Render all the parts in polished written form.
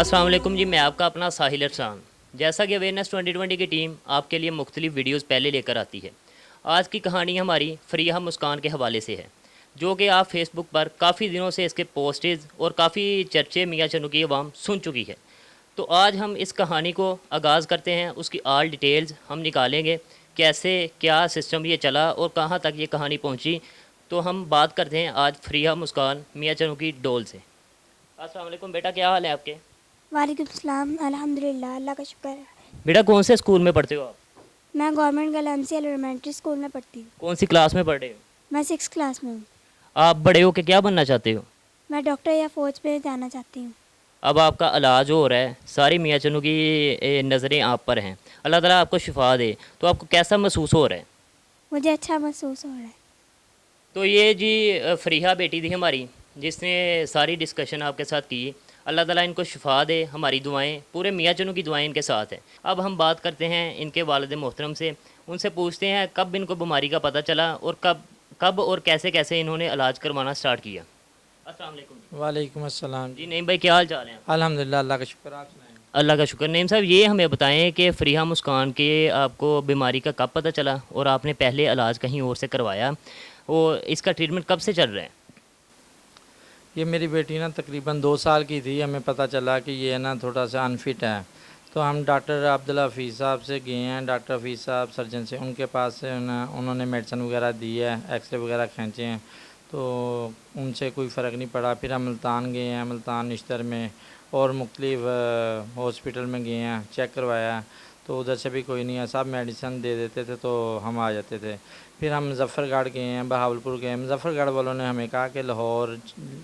अस्सलाम वालेकुम जी, मैं आपका अपना साहिल अरसान। जैसा कि अवेयरनेस 2020 की टीम आपके लिए मुख्तलिफ वीडियोज़ पहले लेकर आती है। आज की कहानी हमारी फरीहा मुस्कान के हवाले से है, जो कि आप फेसबुक पर काफ़ी दिनों से इसके पोस्टेज और काफ़ी चर्चे मियाँ चन्नू की अवाम सुन चुकी है। तो आज हम इस कहानी को आगाज़ करते हैं, उसकी ऑल डिटेल्स हम निकालेंगे, कैसे क्या सिस्टम ये चला और कहाँ तक ये कहानी पहुँची। तो हम बात करते हैं आज फरीहा मुस्कान मियाँ चन्नू की डोल से। अस्सलाम वालेकुम बेटा, क्या हाल है आपके? वालेकुम सलाम। अल्हम्दुलिल्लाह, अल्लाह का शुक्र है। बेटा कौन से स्कूल में पढ़ते हो आप? मैं गवर्नमेंट गलहमसी एलिमेंट्री स्कूल में पढ़ती हूँ। कौन सी क्लास में पढ़ रहे हो? मैं 6 क्लास में हूँ। आप बड़े हो के क्या बनना चाहते हो? मैं डॉक्टर या फ़ौज में जाना चाहती हूँ। अब आपका इलाज हो रहा है, सारी मियाँ चन्नू की नज़रें आप पर हैं, अल्लाह ताला आपको शिफा दे। तो आपको कैसा महसूस हो रहा है? मुझे अच्छा महसूस हो रहा है। तो ये जी फरीहा बेटी थी हमारी, जिसने सारी डिस्कशन आपके साथ की। अल्लाह ताला इनको शिफा दे, हमारी दुआएं, पूरे मियाँ चन्नू की दुआएं इनके साथ हैं। अब हम बात करते हैं इनके वालिद मोहतरम से, उनसे पूछते हैं कब इनको बीमारी का पता चला और कब कब और कैसे कैसे इन्होंने इलाज करवाना स्टार्ट किया। अस्सलाम वालेकुम जी। वालेकुम अस्सलाम। जी नईम भाई, क्या हाल चाल है? अल्हम्दुलिल्लाह, अल्लाह का शुक्र, आप सुनाएं। अल्लाह का शुक्र। नईम साहब, ये हमें बताएं कि फरीहा मुस्कान के आपको बीमारी का कब पता चला और आपने पहले इलाज कहीं और से करवाया, और इसका ट्रीटमेंट कब से चल रहा है? ये मेरी बेटी ना तकरीबन 2 साल की थी, हमें पता चला कि ये ना थोड़ा सा अनफिट है। तो हम डॉक्टर अब्दुल्ला हफीज़ साहब से गए हैं, डॉक्टर हफीज़ साहब सर्जन से, उनके पास से उन्होंने मेडिसिन वगैरह दी है, एक्सरे वगैरह खींचे हैं, तो उनसे कोई फ़र्क नहीं पड़ा। फिर हम मुल्तान गए हैं, मुल्तान निश्तर में और मुख्तलिफ हॉस्पिटल में गए हैं, चेक करवाया, तो उधर से भी कोई नहीं है, सब मेडिसिन दे देते थे तो हम आ जाते थे। फिर हम मुजफ्फ़रगढ़ गए हैं, बहावलपुर गए। मुजफ्फ़रगढ़ वालों ने हमें कहा कि लाहौर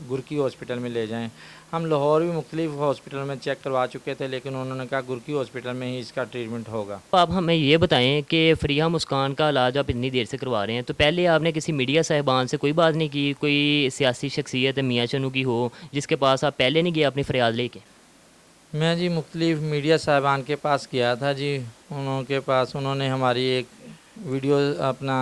गुरकी हॉस्पिटल में ले जाएं। हम लाहौर भी मुख्तलिफ हॉस्पिटल में चेक करवा चुके थे, लेकिन उन्होंने कहा गुरकी हॉस्पिटल में ही इसका ट्रीटमेंट होगा। तो आप हमें ये बताएं कि फरीहा मुस्कान का इलाज आप इतनी देर से करवा रहे हैं, तो पहले आपने किसी मीडिया साहिबान से कोई बात नहीं की? कोई सियासी शख्सियत मियाँ चन्नू की हो जिसके पास आप पहले नहीं गए अपनी फ़रियाद लेके? मैं जी मुख्तलिफ मीडिया साहिबान के पास गया था जी, उनके पास उन्होंने हमारी एक वीडियो अपना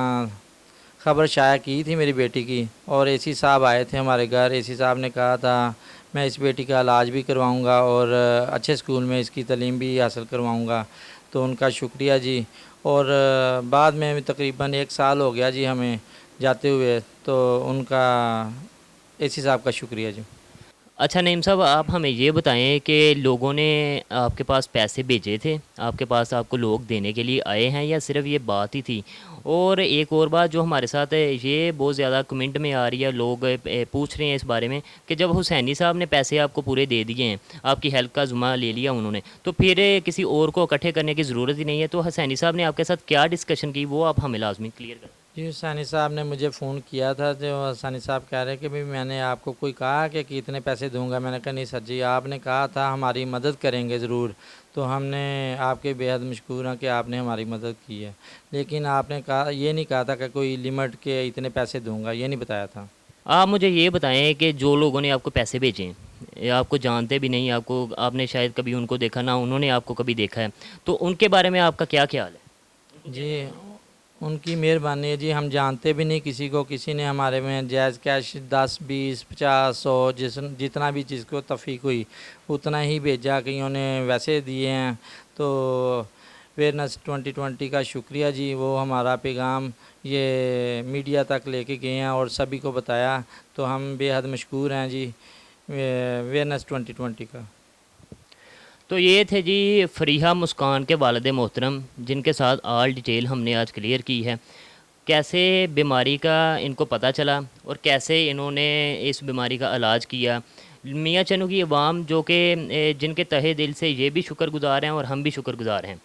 ख़बर शाया की थी मेरी बेटी की, और एसी साहब आए थे हमारे घर। एसी साहब ने कहा था मैं इस बेटी का इलाज भी करवाऊंगा और अच्छे स्कूल में इसकी तालीम भी हासिल करवाऊंगा, तो उनका शुक्रिया जी। और बाद में तकरीबन 1 साल हो गया जी हमें जाते हुए, तो उनका एसी साहब का शुक्रिया जी। अच्छा नईम साहब, आप हमें ये बताएं कि लोगों ने आपके पास पैसे भेजे थे, आपके पास आपको लोग देने के लिए आए हैं, या सिर्फ ये बात ही थी? और एक और बात जो हमारे साथ है, ये बहुत ज़्यादा कमेंट में आ रही है, लोग पूछ रहे हैं इस बारे में कि जब हुसैनी साहब ने पैसे आपको पूरे दे दिए हैं, आपकी हेल्प का ज़ुम्मा ले लिया उन्होंने, तो फिर किसी और को इकट्ठे करने की ज़रूरत ही नहीं है। तो हुसैनी साहब ने आपके साथ क्या डिस्कशन की, वो आप हमें लाजमी क्लियर कर। जी, हुसैनी साहब ने मुझे फ़ोन किया था, जो हुसैनी साहब कह रहे कि भाई मैंने आपको कोई कहा कि इतने पैसे दूंगा। मैंने कहा नहीं सर जी, आपने कहा था हमारी मदद करेंगे ज़रूर, तो हमने आपके बेहद मशकूर हैं कि आपने हमारी मदद की है, लेकिन आपने कहा ये नहीं कहा था कि कोई लिमिट के इतने पैसे दूंगा, ये नहीं बताया था। आप मुझे ये बताएं कि जो लोगों ने आपको पैसे भेजे हैं, या आपको जानते भी नहीं, आपको आपने शायद कभी उनको देखा ना, उन्होंने आपको कभी देखा है, तो उनके बारे में आपका क्या ख्याल है? जी, उनकी मेहरबानी है जी, हम जानते भी नहीं किसी को, किसी ने हमारे में जायज़ कैश 10 20 50 100 जितना भी जिसको तौफीक हुई उतना ही भेजा, कईयों ने वैसे दिए हैं। तो अवेयरनेस 2020 का शुक्रिया जी, वो हमारा पैगाम ये मीडिया तक लेके गए हैं और सभी को बताया, तो हम बेहद मशकूर हैं जी अवेयरनेस 2020 का। तो ये थे जी फरीहा मुस्कान के वालिद मोहतरम, जिनके साथ ऑल डिटेल हमने आज क्लियर की है, कैसे बीमारी का इनको पता चला और कैसे इन्होंने इस बीमारी का इलाज किया। मियाँ चन्नू की अवाम जो कि जिनके तहे दिल से ये भी शुक्रगुज़ार हैं और हम भी शुक्रगुज़ार हैं।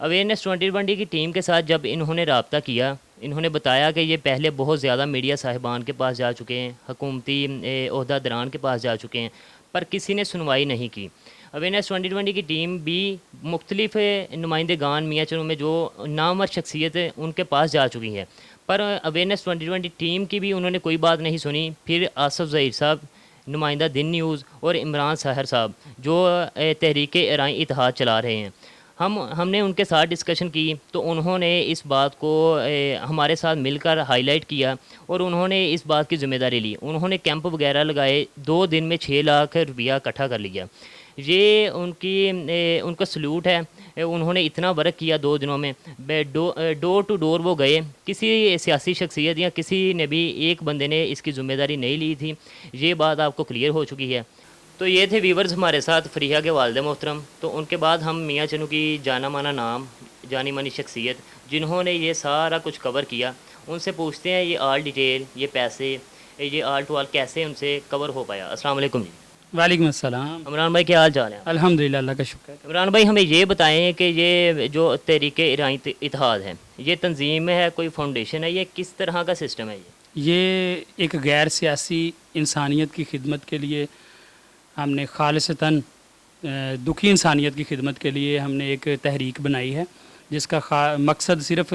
अवेयरनेस 2020 की टीम के साथ जब इन्होंने रब्ता किया, इन्होंने बताया कि ये पहले बहुत ज़्यादा मीडिया साहिबान के पास जा चुके हैं, हुकूमती ओहदेदारान के पास जा चुके हैं, पर किसी ने सुनवाई नहीं की। अवेयरनेस 2020 की टीम भी मुख्तलिफ नुमाइंदेगान मियाँ चन्नू में जो नामवर शख्सियत है उनके पास जा चुकी है, पर अवेयरनेस 2020 टीम की भी उन्होंने कोई बात नहीं सुनी। फिर आसफ़ ज़हीर साहब, नुमाइंदा दिन न्यूज़, और इमरान साहर साहब जो तहरीक इराई इत्तेहाद चला रहे हैं, हमने उनके साथ डिस्कशन की, तो उन्होंने इस बात को हमारे साथ मिलकर हाईलाइट किया और उन्होंने इस बात की ज़िम्मेदारी ली। उन्होंने कैंप वगैरह लगाए, 2 दिन में 6 लाख रुपया इकट्ठा कर लिया। ये उनका सलूट है। उन्होंने इतना वर्क किया 2 दिनों में। डोर टू डोर वो गए। किसी सियासी शख्सियत या किसी ने भी एक बंदे ने इसकी ज़िम्मेदारी नहीं ली थी। ये बात आपको क्लियर हो चुकी है। तो ये थे व्यूवर्स हमारे साथ फरीहा के वालिद मोहतरम। तो उनके बाद हम मियाँ चन्नू की जाना माना नाम, जानी मानी शख्सियत जिन्होंने ये सारा कुछ कवर किया, उनसे पूछते हैं ये आल डिटेल, ये पैसे, ये आल टू आल कैसे उनसे कवर हो पाया। अस्सलाम वालेकुम जी। वालेकुम अस्सलाम। इमरान भाई क्या हाल चाल है? अल्हम्दुलिल्लाह, अल्लाह का शुक्र है। इमरान भाई हमें ये बताएं कि ये जो तहरीके ईरानी इत्तेहाद है, ये तंजीम है, कोई फाउंडेशन है, ये किस तरह का सिस्टम है? ये एक गैर सियासी इंसानियत की खिदमत के लिए हमने खालिसतन दुखी इंसानियत की खिदमत के लिए हमने एक तहरीक बनाई है, जिसका मकसद सिर्फ़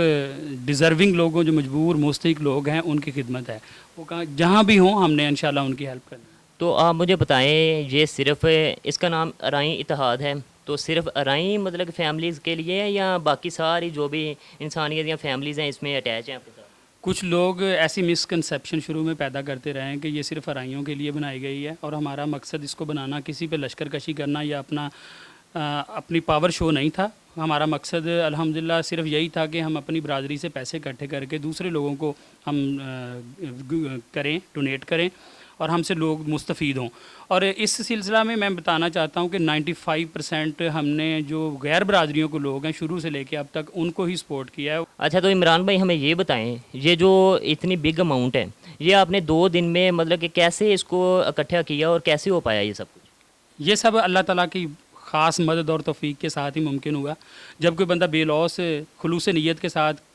डिज़र्विंग लोगों, जो मजबूर मुस्तहिक लोग हैं, उनकी खिदमत है। वो कहाँ जहाँ भी हों हमने इंशाल्लाह उनकी हेल्प करनी। तो आप मुझे बताएं, ये सिर्फ इसका नाम अराई इत्तेहाद है, तो सिर्फ अराई मतलब फैमिलीज़ के लिए है या बाकी सारी जो भी इंसानियत या फैमिलीज़ हैं इसमें अटैच हैं आपके साथ? कुछ लोग ऐसी मिसकंसेप्शन शुरू में पैदा करते रहे हैं कि ये सिर्फ अराइयों के लिए बनाई गई है, और हमारा मकसद इसको बनाना, किसी पे लश्कर कशी करना या अपनी पावर शो नहीं था। हमारा मकसद अल्हम्दुलिल्लाह सिर्फ यही था कि हम अपनी बरादरी से पैसे इकट्ठे करके दूसरे लोगों को हम करें, डोनेट करें और हमसे लोग मुस्तफ़ीद हों। और इस सिलसिला में मैं बताना चाहता हूँ कि 95% हमने जो गैर बरादरियों को लोग हैं शुरू से लेके अब तक उनको ही सपोर्ट किया है। अच्छा, तो इमरान भाई हमें ये बताएं, ये जो इतनी बिग अमाउंट है, ये आपने 2 दिन में मतलब कि कैसे इसको इकट्ठा किया और कैसे हो पाया ये सब कुछ? ये सब अल्लाह ताला की ख़ास मदद और तौफीक के साथ ही मुमकिन हुआ। जब कोई बंदा बेलौस खुलूस नीयत के साथ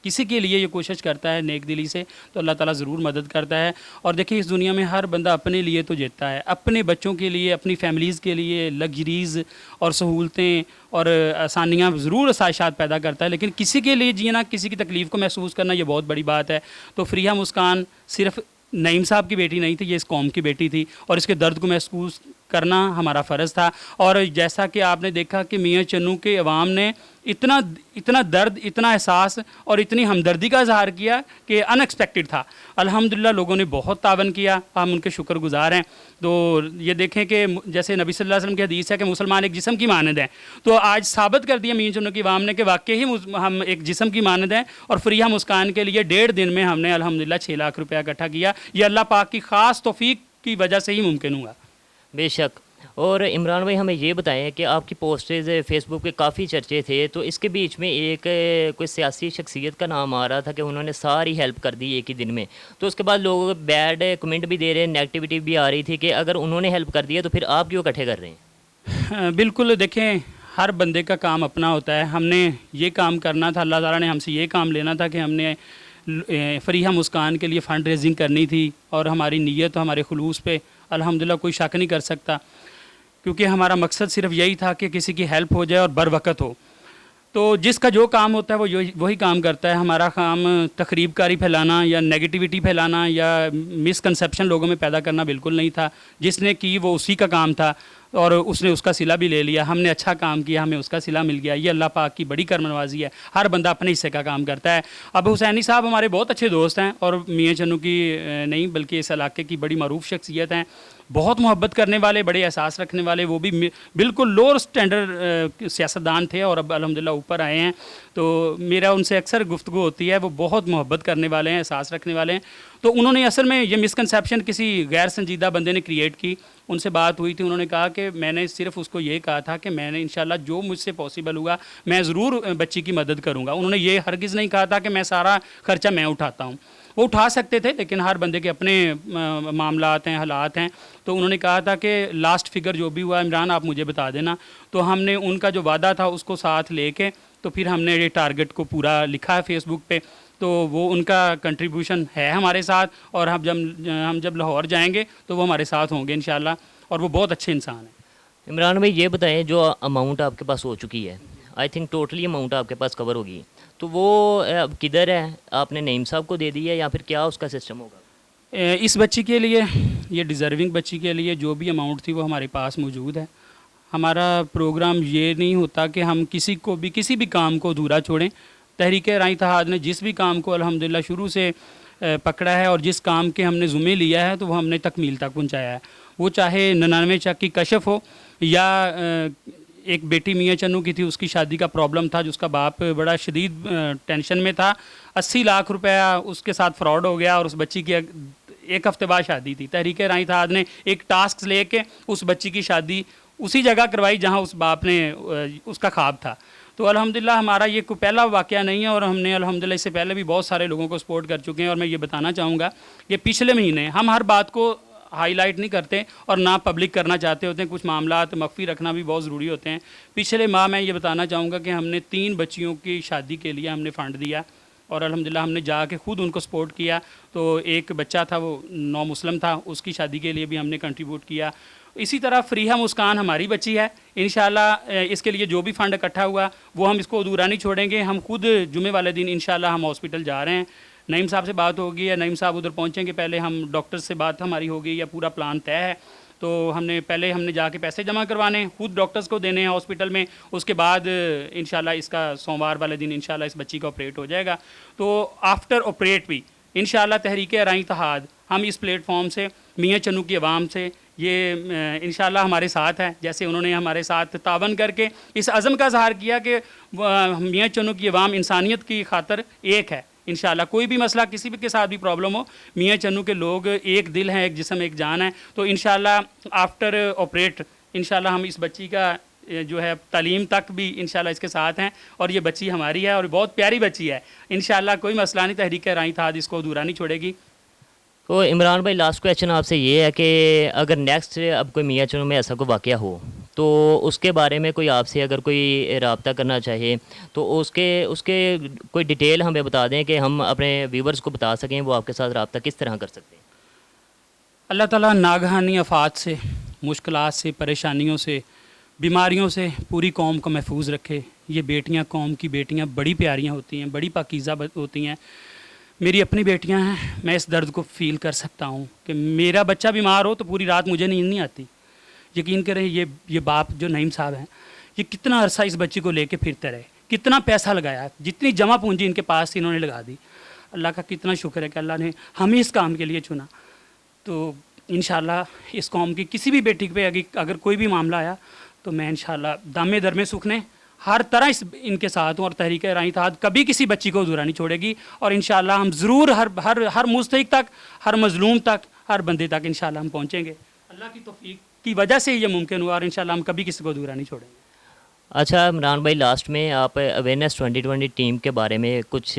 किसी के लिए ये कोशिश करता है नेक दिली से, तो अल्लाह ताला ज़रूर मदद करता है। और देखिए, इस दुनिया में हर बंदा अपने लिए तो जीता है, अपने बच्चों के लिए, अपनी फैमिलीज़ के लिए लग्जरीज़ और सहूलतें और आसानियाँ ज़रूर आसाइशात पैदा करता है, लेकिन किसी के लिए जीना, किसी की तकलीफ़ को महसूस करना, ये बहुत बड़ी बात है। तो फरीहा मुस्कान सिर्फ नईम साहब की बेटी नहीं थी, ये इस कौम की बेटी थी, और इसके दर्द को महसूस करना हमारा फ़र्ज़ था। और जैसा कि आपने देखा कि मियाँ चन्नू के अवाम ने इतना दर्द, इतना एहसास और इतनी हमदर्दी का इजहार किया कि अनएक्सपेक्टेड था। अल्हम्दुलिल्लाह लोगों ने बहुत तावन किया, हम उनके शुक्रगुजार हैं। तो ये देखें कि जैसे नबी सल्लल्लाहु अलैहि वसल्लम की हदीस है कि मुसलमान एक जिस्म की मानद हैं, तो आज साबित कर दिया मियाँ चन्नू की अवाम ने कि वाकई ही हम एक जिस्म की मानद हैं। और फरीहा मुस्कान के लिए 1.5 दिन में हमने अल्हम्दुलिल्लाह 6 लाख रुपया इकट्ठा किया। ये अल्लाह पाक की ख़ास तौफीक की वजह से ही मुमकिन हुआ। बेशक। और इमरान भाई हमें ये बताएं कि आपकी पोस्टेज फेसबुक पे काफ़ी चर्चे थे, तो इसके बीच में एक कोई सियासी शख्सियत का नाम आ रहा था कि उन्होंने सारी हेल्प कर दी एक ही दिन में। तो उसके बाद लोग बैड कमेंट भी दे रहे हैं, नेगेटिविटी भी आ रही थी कि अगर उन्होंने हेल्प कर दिया तो फिर आप क्यों इकट्ठे कर रहे हैं? बिल्कुल, देखें, हर बंदे का काम अपना होता है। हमने ये काम करना था, अल्लाह ताला ने हमसे ये काम लेना था कि हमने फरीहा मुस्कान के लिए फ़ंड रेजिंग करनी थी, और हमारी नीयत, हमारे खुलूस पे अल्हम्दुलिल्लाह कोई शक नहीं कर सकता, क्योंकि हमारा मकसद सिर्फ यही था कि किसी की हेल्प हो जाए और बर वक़्त हो। तो जिसका जो काम होता है वो वही काम करता है। हमारा काम तखरीबकारी फैलाना या नेगेटिविटी फैलाना या मिसकंसेप्शन लोगों में पैदा करना बिल्कुल नहीं था। जिसने की वो उसी का काम था, और उसने उसका सिला भी ले लिया। हमने अच्छा काम किया, हमें उसका सिला मिल गया। ये अल्लाह पाक की बड़ी करमनवाजी है। हर बंदा अपने हिस्से का काम करता है। अब हुसैनी साहब हमारे बहुत अच्छे दोस्त हैं, और मियाँ चन्नू की नहीं बल्कि इस इलाके की बड़ी मरूफ शख्सियत हैं, बहुत मोहब्बत करने वाले, बड़े एहसास रखने वाले। वो भी बिल्कुल लोअर स्टैंडर्ड सियासतदान थे और अब अल्हम्दुलिल्लाह ऊपर आए हैं। तो मेरा उनसे अक्सर गुफ्तगू होती है, वो बहुत मोहब्बत करने वाले हैं, एहसास रखने वाले हैं। तो उन्होंने असल में ये मिसकंसेप्शन किसी गैर संजीदा बंदे ने क्रिएट की। उनसे बात हुई थी, उन्होंने कहा कि मैंने सिर्फ उसको ये कहा था कि मैंने इंशाल्लाह जो मुझसे पॉसिबल हुआ मैं ज़रूर बच्ची की मदद करूँगा। उन्होंने ये हरगिज़ नहीं कहा था कि मैं सारा ख़र्चा मैं उठाता हूँ। वो उठा सकते थे, लेकिन हर बंदे के अपने मामलात हैं, हालात हैं। तो उन्होंने कहा था कि लास्ट फिगर जो भी हुआ इमरान आप मुझे बता देना। तो हमने उनका जो वादा था उसको साथ लेके तो फिर हमने ये टारगेट को पूरा लिखा है फेसबुक पे। तो वो उनका कंट्रीब्यूशन है हमारे साथ, और हम जब लाहौर जाएंगे तो वो हमारे साथ होंगे इंशाल्लाह, और वो बहुत अच्छे इंसान हैं। इमरान भाई ये बताएं, जो अमाउंट आपके पास हो चुकी है, आई थिंक टोटली अमाउंट आपके पास कवर होगी, तो वो अब किधर है? आपने नईम साहब को दे दी है या फिर क्या उसका सिस्टम होगा? इस बच्ची के लिए, ये डिज़र्विंग बच्ची के लिए जो भी अमाउंट थी वो हमारे पास मौजूद है। हमारा प्रोग्राम ये नहीं होता कि हम किसी को भी किसी भी काम को अधूरा छोड़ें। तहरीक अराई इत्तेहाद ने जिस भी काम को अल्हम्दुलिल्लाह शुरू से पकड़ा है और जिस काम के हमने ज़ुम्मे लिया है तो वो हमने तकमील तक पहुँचाया है। वो चाहे 99 चक की कशफ हो या एक बेटी मियाँ चन्नू की थी, उसकी शादी का प्रॉब्लम था, जिसका बाप बड़ा शदीद टेंशन में था। 80 लाख रुपया उसके साथ फ्रॉड हो गया और उस बच्ची की एक हफ्ते बाद शादी थी। तहरीक राई इत्तेहाद ने एक टास्क लेके उस बच्ची की शादी उसी जगह करवाई जहां उस बाप ने उसका ख्वाब था। तो अल्हम्दुलिल्लाह हमारा ये कोई पहला वाक़या नहीं है और हमने अल्हम्दुलिल्लाह इससे पहले भी बहुत सारे लोगों को सपोर्ट कर चुके हैं। और मैं ये बताना चाहूँगा कि पिछले महीने हम हर बात को हाईलाइट नहीं करते और ना पब्लिक करना चाहते होते हैं, कुछ मामलात मख्फी रखना भी बहुत ज़रूरी होते हैं। पिछले माह मैं ये बताना चाहूँगा कि हमने 3 बच्चियों की शादी के लिए हमने फ़ंड दिया और अल्हम्दुलिल्लाह हमने जाके खुद उनको सपोर्ट किया। तो एक बच्चा था, वो नौ मुस्लिम था, उसकी शादी के लिए भी हमने कंट्रीब्यूट किया। इसी तरह फ़रीहा मुस्कान हमारी बच्ची है, इंशाल्लाह इसके लिए जो भी फ़ंड इकट्ठा हुआ वो हम इसको अधूरा नहीं छोड़ेंगे। हम खुद जुमे वाले दिन इंशाल्लाह हम हॉस्पिटल जा रहे हैं, नईम साहब से बात होगी या नईम साहब उधर पहुंचेंगे, पहले हम डॉक्टर से बात हमारी होगी या पूरा प्लान तय है। तो हमने जाके पैसे जमा करवाने हैं, खुद डॉक्टर्स को देने हैं हॉस्पिटल में। उसके बाद इंशाल्लाह इसका सोमवार वाले दिन इंशाल्लाह इस बच्ची का ऑपरेट हो जाएगा। तो आफ्टर ऑपरेट भी इंशाल्लाह तहरीक राई इत्तेहाद हम इस प्लेटफॉर्म से मियाँ चन्नू की आवाम से ये इंशाल्लाह हमारे साथ है, जैसे उन्होंने हमारे साथ तावन करके इस अज़म का इज़हार किया कि मियाँ चन्नू की आवाम इंसानियत की खातर एक है। इंशाल्लाह कोई भी मसला किसी भी के साथ भी प्रॉब्लम हो, मियाँ चन्नू के लोग एक दिल हैं, एक जिस्म, एक जान है। तो इंशाल्लाह आफ्टर ऑपरेट इंशाल्लाह हम इस बच्ची का जो है तालीम तक भी इंशाल्लाह इसके साथ हैं और ये बच्ची हमारी है और बहुत प्यारी बच्ची है। इंशाल्लाह कोई मसला नहीं, तहरीक राई इत्तेहाद इसको अधूरा नहीं छोड़ेगी। तो इमरान भाई, लास्ट क्वेश्चन आपसे ये है कि अगर नेक्स्ट अब कोई मियाँ चन्नू में ऐसा कोई वाक़या हो तो उसके बारे में कोई आपसे अगर कोई रब्ता करना चाहे तो उसके कोई डिटेल हमें बता दें कि हम अपने व्यूवर्स को बता सकें, वो आपके साथ रब्ता किस तरह कर सकते हैं। अल्लाह ताला नागहानी आफात से, मुश्किलात से, परेशानियों से, बीमारियों से पूरी कौम को महफूज रखे। ये बेटियां, कौम की बेटियां बड़ी प्यारियां होती हैं, बड़ी पाकीज़ा होती हैं। मेरी अपनी बेटियां हैं, मैं इस दर्द को फ़ील कर सकता हूँ कि मेरा बच्चा बीमार हो तो पूरी रात मुझे नींद नहीं आती। यकीन करें ये बाप जो नईम साहब हैं, ये कितना अरसा इस बच्ची को लेके फिरते रहे, कितना पैसा लगाया, जितनी जमा पूंजी इनके पास थी इन्होंने लगा दी। अल्लाह का कितना शुक्र है कि अल्लाह ने हमें इस काम के लिए चुना। तो इंशाल्लाह इस कौम की किसी भी बेटी पे अगर कोई भी मामला आया तो मैं इंशाल्लाह दामे दर में सुखने हर तरह इनके साथ हूँ और तहरीक राई इत्तेहाद कभी किसी बच्ची को अधूरा नहीं छोड़ेगी। और इंशाल्लाह हम ज़रूर हर मुस्तहिक तक, हर मज़लूम तक, हर बंदे तक इंशाल्लाह हम पहुँचेंगे। अल्लाह की तौफीक की वजह से ये मुमकिन हुआ और इंशाल्लाह हम कभी किसी को अधूरा नहीं छोड़ेंगे। अच्छा इमरान भाई, लास्ट में आप अवेयरनेस 2020 टीम के बारे में कुछ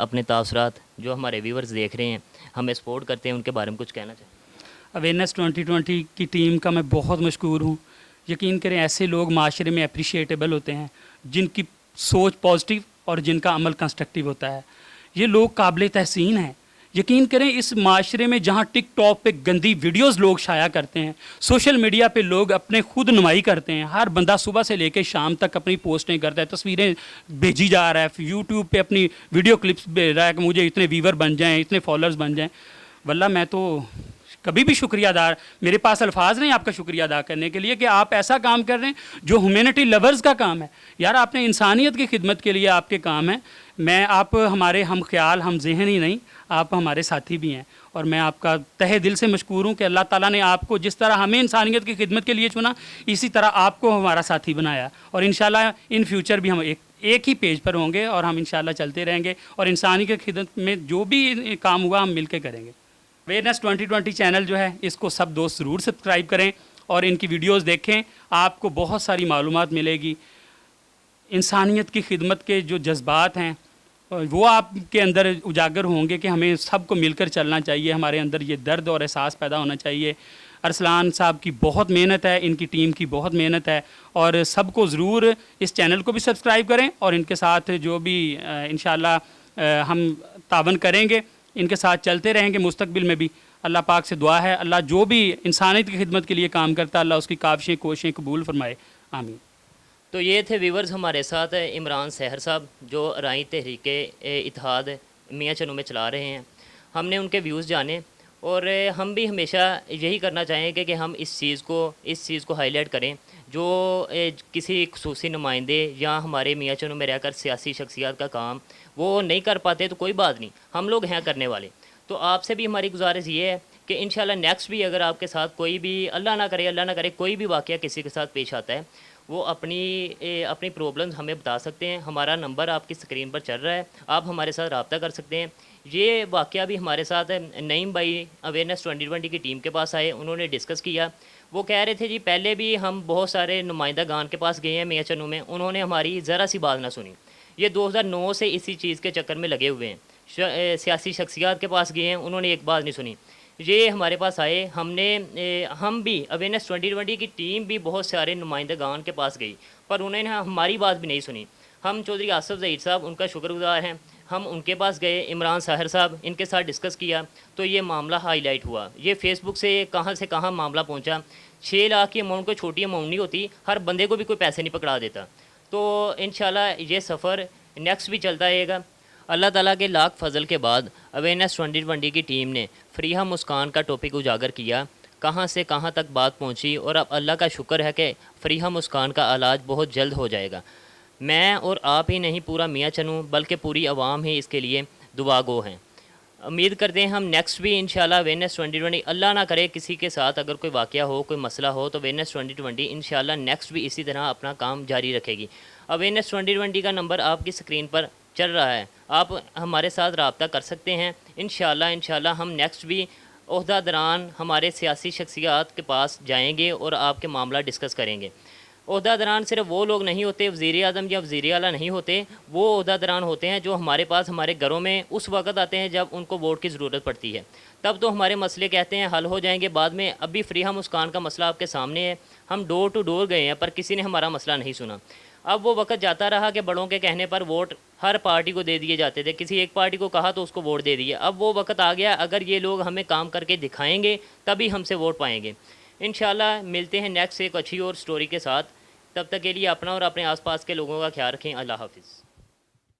अपने तासुरात, जो हमारे व्यूवर्स देख रहे हैं, हमें सपोर्ट करते हैं, उनके बारे में कुछ कहना चाहें। अवेयरनेस 2020 की टीम का मैं बहुत मशकूर हूँ। यकीन करें ऐसे लोग माशरे में अप्रिशिएटेबल होते हैं जिनकी सोच पॉजिटिव और जिनका अमल कंस्ट्रक्टिव होता है। ये लोग काबिल तहसीन हैं। यकीन करें इस माशरे में जहाँ टिकटॉक पे गंदी वीडियोस लोग शाया करते हैं, सोशल मीडिया पे लोग अपने खुद नुमाई करते हैं, हर बंदा सुबह से लेकर शाम तक अपनी पोस्टें करता है, तस्वीरें भेजी जा रहा है, यूट्यूब पे अपनी वीडियो क्लिप्स भेज रहा है कि मुझे इतने व्यूवर बन जाएँ, इतने फॉलोअर्स बन जाएँ। वल्ला मैं तो कभी भी शुक्रिया अदा, मेरे पास अल्फाज नहीं आपका शुक्रिया अदा करने के लिए कि आप ऐसा काम कर रहे हैं जो ह्यूमैनिटी लवर्स का काम है। यार आपने इंसानियत की खिदमत के लिए आपके काम है। मैं आप हमारे हम ख्याल, हम जहन ही नहीं, आप हमारे साथी भी हैं और मैं आपका तहे दिल से मशकूर हूँ कि अल्लाह ताला ने आपको जिस तरह हमें इंसानियत की खिदमत के लिए चुना, इसी तरह आपको हमारा साथी बनाया। और इंशाल्लाह इन फ्यूचर भी हम एक ही पेज पर होंगे और हम इंशाल्लाह चलते रहेंगे और इंसानी की खिदमत में जो भी काम हुआ हम मिल के करेंगे। अवेयरनेस 2020 चैनल जो है, इसको सब दोस्त ज़रूर सब्सक्राइब करें और इनकी वीडियोस देखें, आपको बहुत सारी मालूमात मिलेगी। इंसानियत की खिदमत के जो जज्बात हैं वो आपके अंदर उजागर होंगे कि हमें सबको मिलकर चलना चाहिए, हमारे अंदर ये दर्द और एहसास पैदा होना चाहिए। अरसलान साहब की बहुत मेहनत है, इनकी टीम की बहुत मेहनत है और सबको ज़रूर इस चैनल को भी सब्सक्राइब करें और इनके साथ जो भी इंशाल्लाह हम तावन करेंगे, इनके साथ चलते रहेंगे मुस्तकबिल में भी। अल्लाह पाक से दुआ है, अल्लाह जो भी इंसानियत की खिदमत के लिए काम करता है, अल्लाह उसकी काविशें कोशिशें कबूल फरमाए, आमीन। तो ये थे व्यूवर्स हमारे साथ इमरान सहर साहब, जो राई तहरीक इत्तेहाद मियाँ चन्नू में चला रहे हैं। हमने उनके व्यूज़ जाने और हम भी हमेशा यही करना चाहेंगे कि हम इस चीज़ को हाईलाइट करें जो किसी खुसूसी नुमाइंदे या हमारे मियाँ चन्नू में रहकर सियासी शख्सियत का काम वो नहीं कर पाते, तो कोई बात नहीं, हम लोग हैं करने वाले। तो आपसे भी हमारी गुजारिश ये है कि इंशाल्लाह नेक्स्ट भी अगर आपके साथ कोई भी अल्लाह ना करे कोई भी वाक़या किसी के साथ पेश आता है, वो अपनी प्रॉब्लम्स हमें बता सकते हैं। हमारा नंबर आपकी स्क्रीन पर चल रहा है, आप हमारे साथ रब्ता कर सकते हैं। ये वाक़या भी हमारे साथ नईम भाई अवेयरनेस 2020 की टीम के पास आए, उन्होंने डिस्कस किया। वो कह रहे थे जी पहले भी हम बहुत सारे नुमाइंदा गान के पास गए हैं मियाँ चन्नू में, उन्होंने हमारी ज़रा सी बात ना सुनी। ये 2009 से इसी चीज़ के चक्कर में लगे हुए हैं। सियासी शख्सियात के पास गए हैं, उन्होंने एक बात नहीं सुनी। ये हमारे पास आए, हम भी अवेयरनेस 2020 की टीम भी बहुत सारे नुमाइंदगान के पास गई, पर उन्होंने हमारी बात भी नहीं सुनी। हम चौधरी आसफ़ ज़हीर साहब उनका शुक्रगुज़ार हैं, हम उनके पास गए, इमरान साहिर साहब इनके साथ डिस्कस किया, तो ये मामला हाईलाइट हुआ। ये फ़ेसबुक से कहाँ मामला पहुँचा। 6 लाख की अमाउंट कोई छोटी अमाउंट नहीं होती, हर बंदे को भी कोई पैसे नहीं पकड़ा देता। तो इंशाल्लाह ये सफ़र नेक्स्ट भी चलता रहेगा। अल्लाह ताला के लाख फजल के बाद अवेयरनेस 2020 की टीम ने फरीहा मुस्कान का टॉपिक उजागर किया, कहाँ से कहाँ तक बात पहुँची, और अब अल्लाह का शुक्र है कि फरीहा मुस्कान का इलाज बहुत जल्द हो जाएगा। मैं और आप ही नहीं, पूरा मियाँ चन्नू बल्कि पूरी आवाम ही इसके लिए दुआगो हैं। उम्मीद करते हैं हम नेक्स्ट भी इंशाल्लाह अवेयरनेस 2020, अल्लाह ना करे किसी के साथ अगर कोई वाक़या हो, कोई मसला हो, तो अवेयरनेस 2020 इंशाल्लाह नेक्स्ट भी इसी तरह अपना काम जारी रखेगी। अवेयरनेस 2020 का नंबर आपकी स्क्रीन पर चल रहा है, आप हमारे साथ रब्ता कर सकते हैं। इंशाल्लाह हम नेक्स्ट भी ओहदादरान हमारे सियासी शख्सियात के पास जाएंगे और आपके मामला डिस्कस करेंगे। ओहदादरान सिर्फ वो लोग नहीं होते, वज़ीर आज़म या वज़ीर आला नहीं होते, वो ओहदादरान होते हैं जो हमारे पास हमारे घरों में उस वक़्त आते हैं जब उनको वोट की ज़रूरत पड़ती है। तब तो हमारे मसले कहते हैं हल हो जाएंगे बाद में। अभी फरीहा मुस्कान का मसला आपके सामने है, हम डोर टू डोर गए हैं पर किसी ने हमारा मसला नहीं सुना। अब वो वक्त जाता रहा कि बड़ों के कहने पर वोट हर पार्टी को दे दिए जाते थे, किसी एक पार्टी को कहा तो उसको वोट दे दिए। अब वो वक्त आ गया, अगर ये लोग हमें काम करके दिखाएंगे तभी हमसे वोट पाएंगे। इंशाल्लाह मिलते हैं नेक्स्ट एक अच्छी और स्टोरी के साथ। तब तक के लिए अपना और अपने आसपास के लोगों का ख्याल रखें। अल्लाह हाफिज़।